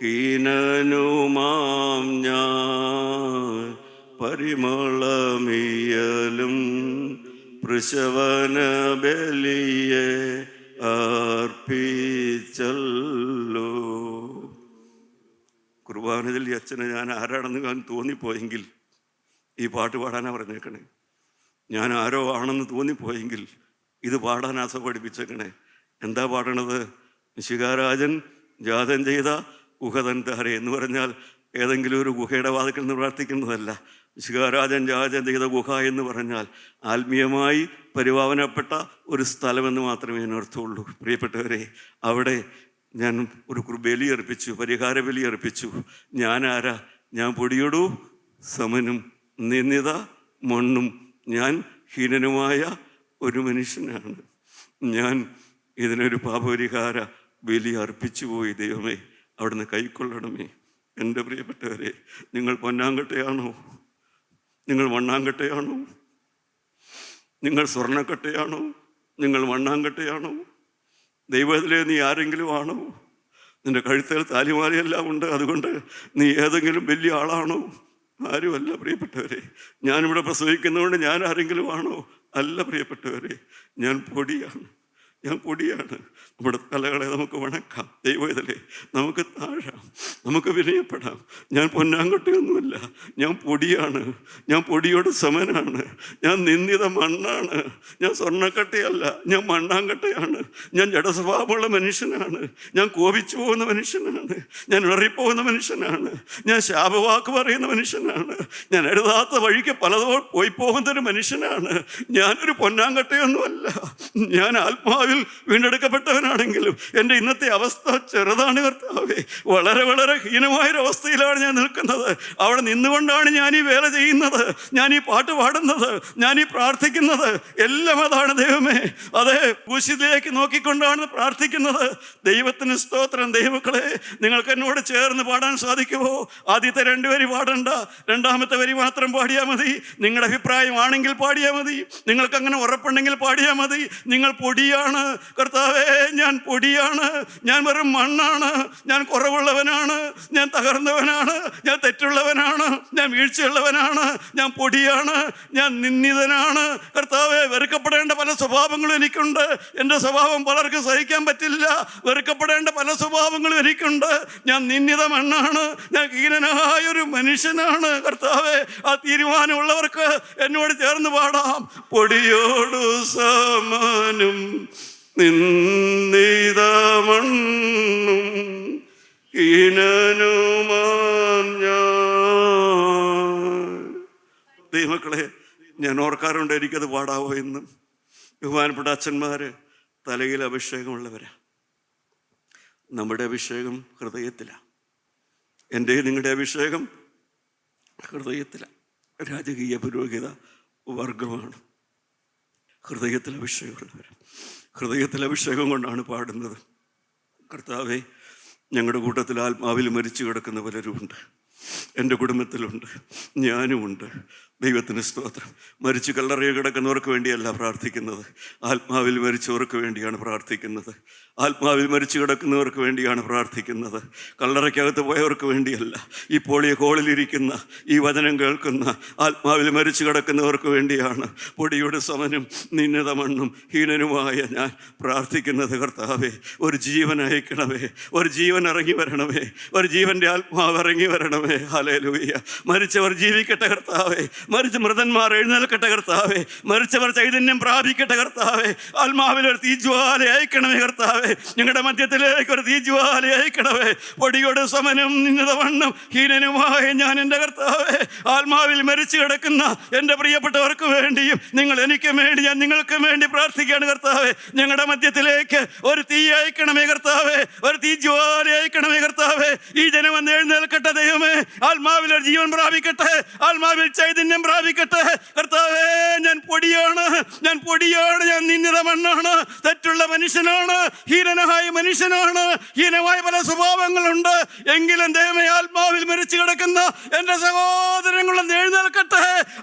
ഹീനനുമാം ഞാൻ പരിമളമിയലും പ്രശവന ബലിയെ അർപ്പിച്ചല്ലോ. കുർബാനയിൽ ഈ അച്ഛനെ ഞാൻ ആരാണെന്ന് ഞാൻ തോന്നിപ്പോയെങ്കിൽ ഈ പാട്ട് പാടാനാണ് പറഞ്ഞേക്കണേ. ഞാൻ ആരോ ആണെന്ന് തോന്നിപ്പോയെങ്കിൽ ഇത് പാടാൻ ആസ പഠിപ്പിച്ചേക്കണേ. എന്താ പാടണത്? മിശിഹാരാജൻ ജാതം ചെയ്ത ഗുഹതൻ താരെ എന്ന് പറഞ്ഞാൽ ഏതെങ്കിലും ഒരു ഗുഹയുടെ വാതിക്കൽ നിന്ന് പ്രാർത്ഥിക്കുന്നതല്ല. മിശിഹാരാജൻ ജാതം ചെയ്ത ഗുഹ എന്ന് പറഞ്ഞാൽ ആത്മീയമായി പരിപാവനപ്പെട്ട ഒരു സ്ഥലമെന്ന് മാത്രമേ അതിനർത്ഥമുള്ളൂ. പ്രിയപ്പെട്ടവരെ, അവിടെ ഞാൻ ഒരു ബലി അർപ്പിച്ചു, പരിഹാര ബലി അർപ്പിച്ചു. ഞാൻ ആരാ? ഞാൻ പൊടിയോടു സമനും നിന്ദിത മണ്ണും, ഞാൻ ഹീനനുമായ ഒരു മനുഷ്യനാണ്. ഞാൻ ഇതിനൊരു പാപപരിഹാര ബലി അർപ്പിച്ചു പോയി. ദൈവമേ, അവിടുന്ന് കൈക്കൊള്ളണമേ. എൻ്റെ പ്രിയപ്പെട്ടവരെ, നിങ്ങൾ പൊന്നാങ്കട്ടയാണോ? നിങ്ങൾ മണ്ണാങ്കട്ടയാണോ? നിങ്ങൾ സ്വർണ്ണക്കട്ടയാണോ? നിങ്ങൾ മണ്ണാങ്കട്ടയാണോ? ദൈവത്തിലെ നീ ആരെങ്കിലും ആണോ? നിന്റെ കഴുത്തിൽ താലിമാലയെല്ലാം ഉണ്ട്, അതുകൊണ്ട് നീ ഏതെങ്കിലും വലിയ ആളാണോ? ആരുമല്ല പ്രിയപ്പെട്ടവരെ. ഞാനിവിടെ പ്രസവിക്കുന്നതുകൊണ്ട് ഞാൻ ആരെങ്കിലും ആണോ? അല്ല പ്രിയപ്പെട്ടവരെ, ഞാൻ പൊടിയാണ്. നമ്മുടെ തലകളെ നമുക്ക് വണക്കാം. ദൈവത്തിലെ നമുക്ക് താഴാം, നമുക്ക് വിനയപ്പെടാം. ഞാൻ പൊന്നാങ്കട്ടയൊന്നുമല്ല, ഞാൻ പൊടിയാണ്. ഞാൻ പൊടിയോട് സമനാണ്. ഞാൻ നിന്ദിത മണ്ണാണ്. ഞാൻ സ്വർണ്ണക്കട്ടയല്ല, ഞാൻ മണ്ണാങ്കട്ടയാണ്. ഞാൻ ജഡസ്വഭാവമുള്ള മനുഷ്യനാണ്. ഞാൻ കോപിച്ചു പോകുന്ന മനുഷ്യനാണ്. ഞാൻ ഇളറിപ്പോകുന്ന മനുഷ്യനാണ്. ഞാൻ ശാപവാക്ക് പറയുന്ന മനുഷ്യനാണ്. ഞാൻ എഴുതാത്ത വഴിക്ക് പലതോ പോയി പോകുന്നൊരു മനുഷ്യനാണ്. ഞാനൊരു പൊന്നാങ്കട്ടയൊന്നുമല്ല. ഞാൻ ആത്മാവിൽ വീണ്ടെടുക്കപ്പെട്ടവനാണെങ്കിലും എൻ്റെ ഇന്നത്തെ അവസ്ഥ ചെറുതാണ് കർത്താവേ. വളരെ വളരെ ഹീനമായൊരവസ്ഥയിലാണ് ഞാൻ നിൽക്കുന്നത്. അവിടെ നിന്നുകൊണ്ടാണ് ഞാൻ ഈ വേല ചെയ്യുന്നത്, ഞാൻ ഈ പാട്ട് പാടുന്നത്, ഞാൻ ഈ പ്രാർത്ഥിക്കുന്നത്. എല്ലാം അതാണ് ദൈവമേ. അതെ, ക്രൂശിലേക്ക് നോക്കിക്കൊണ്ടാണ് പ്രാർത്ഥിക്കുന്നത്. ദൈവത്തിന് സ്തോത്രം. ദൈവമക്കളെ, നിങ്ങൾക്ക് എന്നോട് ചേർന്ന് പാടാൻ സാധിക്കുമോ? ആദ്യത്തെ 2 വരി പാടണ്ട, 2ാമത്തെ വരി മാത്രം പാടിയാൽ മതി. നിങ്ങളുടെ അഭിപ്രായമാണെങ്കിൽ പാടിയാൽ മതി. നിങ്ങൾക്കങ്ങനെ ഉറപ്പുണ്ടെങ്കിൽ പാടിയാൽ മതി. നിങ്ങൾ പൊടിയാണ് കർത്താവേ, ഞാൻ പൊടിയാണ്. ഞാൻ വെറും മണ്ണാണ്. ഞാൻ കുറവുള്ളവനാണ്. ഞാൻ തകർന്നവനാണ്. ഞാൻ തെറ്റുള്ളവനാണ്. ഞാൻ വീഴ്ചയുള്ളവനാണ്. ഞാൻ പൊടിയാണ്. ഞാൻ നിന്ദിതനാണ് കർത്താവേ. വെറുക്കപ്പെടേണ്ട പല സ്വഭാവങ്ങളും എനിക്കുണ്ട്. എൻ്റെ സ്വഭാവം പലർക്കും സഹിക്കാൻ പറ്റില്ല. വെറുക്കപ്പെടേണ്ട പല സ്വഭാവങ്ങളും എനിക്കുണ്ട്. ഞാൻ നിന്ദിത മണ്ണാണ്. ഞാൻ ഹീനനായൊരു മനുഷ്യനാണ് കർത്താവേ. ആ തീരുമാനമുള്ളവർക്ക് എന്നോട് ചേർന്ന് പാടാം. പൊടിയോടു സമാനം നിന്ദിത മണ്ണും ഹീനനുമാം ഞാൻ. ദൈവമക്കളെ, ഞാൻ ഓർക്കാറുണ്ട് എനിക്കത് പാടാവോ എന്നും. ബഹുമാനപ്പെട്ട അച്ഛന്മാര് തലയിൽ അഭിഷേകമുള്ളവരാ. നമ്മുടെ അഭിഷേകം ഹൃദയത്തിലാണ്. എൻ്റെ നിങ്ങളുടെ അഭിഷേകം ഹൃദയത്തിലാണ്. രാജകീയ പുരോഹിത വർഗമാണ്. ഹൃദയത്തിൽ അഭിഷേകമുള്ളവർ. ഹൃദയത്തിൽ അഭിഷേകം കൊണ്ടാണ് പാടുന്നത്. കർത്താവെ, ഞങ്ങളുടെ കൂട്ടത്തിൽ ആത്മാവിൽ മരിച്ചു കിടക്കുന്ന പലരുമുണ്ട്. എൻ്റെ കുടുംബത്തിലുണ്ട്, ഞാനുമുണ്ട്. ദൈവത്തിന് സ്തോത്രം. മരിച്ചു കല്ലറയിൽ കിടക്കുന്നവർക്ക് വേണ്ടിയല്ല പ്രാർത്ഥിക്കുന്നത്, ആത്മാവിൽ മരിച്ചവർക്ക് വേണ്ടിയാണ് പ്രാർത്ഥിക്കുന്നത്. ആത്മാവിൽ മരിച്ചു കിടക്കുന്നവർക്ക് വേണ്ടിയാണ് പ്രാർത്ഥിക്കുന്നത്. കല്ലറയ്ക്കകത്ത് പോയവർക്ക് വേണ്ടിയല്ല. ഇപ്പോൾ ഈ ഹോളിലിരിക്കുന്ന, ഈ വചനം കേൾക്കുന്ന ആത്മാവിൽ മരിച്ചു കിടക്കുന്നവർക്ക് വേണ്ടിയാണ്. പൊടിയുടെ സമനും നിന്നത മണ്ണും ഹീനനുമായ ഞാൻ പ്രാർത്ഥിക്കുന്നത്. കർത്താവേ, ഒരു ജീവൻ അയക്കണമേ, ഒരു ജീവൻ ഇറങ്ങി വരണമേ, ഒരു ജീവൻ്റെ ആത്മാവ് ഇറങ്ങി വരണമേ. ഹല്ലേലൂയ. മരിച്ചവർ ജീവിക്കട്ടെ കർത്താവേ. മരിച്ച മൃതന്മാർ എഴുന്നേൽക്കട്ടെ കർത്താവേ. മരിച്ചവർ ചൈതന്യം പ്രാപിക്കട്ടെ കർത്താവേ. ആത്മാവിൽ ഒരു തീജ്വാല അയക്കണമേ കർത്താവേ. ഞങ്ങളുടെ മധ്യത്തിലേക്ക് ഒരു തീജ്വാല അയക്കണമേ. പൊടിയോട് സമനും നിന്നതവണ്ണം ഹീനനുമായ ഞാൻ എൻ്റെ കർത്താവേ, ആത്മാവിൽ മരിച്ചു കിടക്കുന്ന എൻ്റെ പ്രിയപ്പെട്ടവർക്ക് വേണ്ടിയും നിങ്ങൾ എനിക്ക് വേണ്ടി, ഞാൻ നിങ്ങൾക്ക് വേണ്ടി പ്രാർത്ഥിക്കുകയാണ് കർത്താവേ. ഞങ്ങളുടെ മധ്യത്തിലേക്ക് ഒരു തീ അയക്കണമേ കർത്താവേ, ഒരു തീജ്വാല അയക്കണമേ കർത്താവേ. ഈ ജനം വന്ന് എഴുന്നേൽക്കട്ടെ ദൈവമേ. ആത്മാവിൽ ഒരു ജീവൻ പ്രാപിക്കട്ടെ, ആത്മാവിൽ ചൈതന്യം പ്രാപിക്കട്ടെ കർത്താവേ. ഞാൻ പൊടിയാണ്, ഞാൻ പൊടിയാണ്, ഞാൻ നിന്ദിത മണ്ണാണ്, തെറ്റുള്ള മനുഷ്യനാണ്, ഹീനനായ മനുഷ്യനാണ്, ഹീനമായ പല സ്വഭാവങ്ങളുണ്ട്. എങ്കിലും ദൈവമേ, ആത്മാവിൽ മരിച്ചു കിടക്കുന്ന എൻ്റെ സഹോദരങ്ങളും എഴുന്നേൽക്കട്ടെ.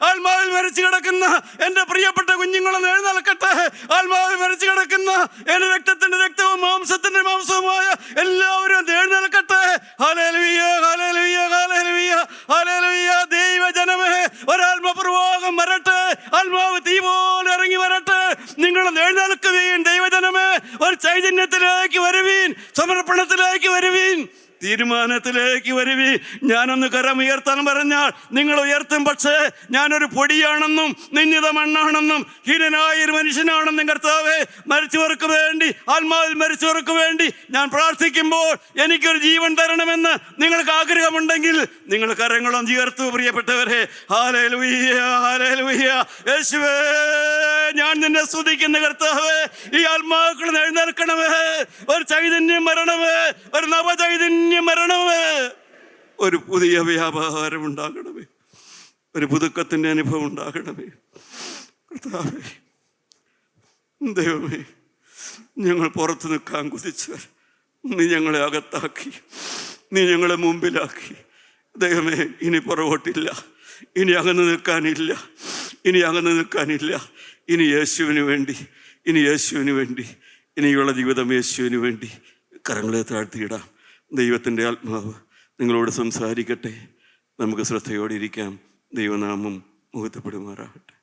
ആത്മാവിൽ മരിച്ചു കിടക്കുന്ന എൻ്റെ പ്രിയപ്പെട്ട കുഞ്ഞുങ്ങളും എഴുന്നേൽക്കട്ടെ. ആത്മാവിൽ മരിച്ചു കിടക്കുന്ന എൻ്റെ രക്തത്തിൻ്റെ രക്തവും മാംസത്തിൻ്റെ മാംസവുമായ എല്ലാവരും എഴുന്നേൽക്കട്ടെ. Hallelujah, hallelujah, hallelujah, hallelujah. ദൈവജനമേ, ഒരാത്മപ്രവാഹം വരട്ടെ, ആത്മാവ് തീ പോലെ ഇറങ്ങി വരട്ടെ. നിങ്ങൾ എഴുന്നേൽക്കുവീൻ ദൈവജനമേ. ഒരു ചൈതന്യത്തിലേക്ക് വരുവീൻ, സമർപ്പണത്തിലേക്ക് വരുവീൻ, തീരുമാനത്തിലേക്ക് വരുവി. ഞാനൊന്ന് കരം ഉയർത്താൻ പറഞ്ഞാൽ നിങ്ങൾ ഉയർത്തും. പക്ഷേ ഞാനൊരു പൊടിയാണെന്നും നിന്ദിത മണ്ണാണെന്നും ഹീനനായൊരു മനുഷ്യനാണെന്നും കർത്താവേ, മരിച്ചവർക്ക് വേണ്ടി, ആത്മാവിൽ മരിച്ചവർക്ക് വേണ്ടി ഞാൻ പ്രാർത്ഥിക്കുമ്പോൾ എനിക്കൊരു ജീവൻ തരണമെന്ന് നിങ്ങൾക്ക് ആഗ്രഹമുണ്ടെങ്കിൽ നിങ്ങൾ കരങ്ങളും ഉയർത്തു പ്രിയപ്പെട്ടവരെ. Hallelujah, hallelujah. യേശുവേ, ഞാൻ നിന്നെ സ്തുതിക്കുന്ന കർത്താവേ. ഈ ആത്മാക്കൾ എഴുന്നേൽക്കണമേ, ഒരു ചൈതന്യം വരണമേ, ഒരു നവചൈതന്യം മരണമേ, ഒരു പുതിയ വ്യാപാരം ഉണ്ടാകണമേ, ഒരു പുതുക്കത്തിൻ്റെ അനുഭവം ഉണ്ടാകണമേ കർത്താവേ. ദൈവമേ, ഞങ്ങൾ പുറത്ത് നിൽക്കാൻ കുതിച്ചവർ, നീ ഞങ്ങളെ അകത്താക്കി, നീ ഞങ്ങളെ മുമ്പിലാക്കി. ദൈവമേ, ഇനി പുറകോട്ടില്ല, ഇനി അകന്ന് നിൽക്കാനില്ല, ഇനി അകന്ന് നിൽക്കാനില്ല. ഇനി യേശുവിന് വേണ്ടി, ഇനി യേശുവിന് വേണ്ടി, ഇനിയുള്ള ജീവിതം യേശുവിന് വേണ്ടി കരങ്ങളെ താഴ്ത്തിയിടാം. ദൈവത്തിൻ്റെ ആത്മാവ് നിങ്ങളോട് സംസാരിക്കട്ടെ. നമുക്ക് ശ്രദ്ധയോടെ ഇരിക്കാം. ദൈവനാമം മുഹത്വപ്പെടുമാറാകട്ടെ.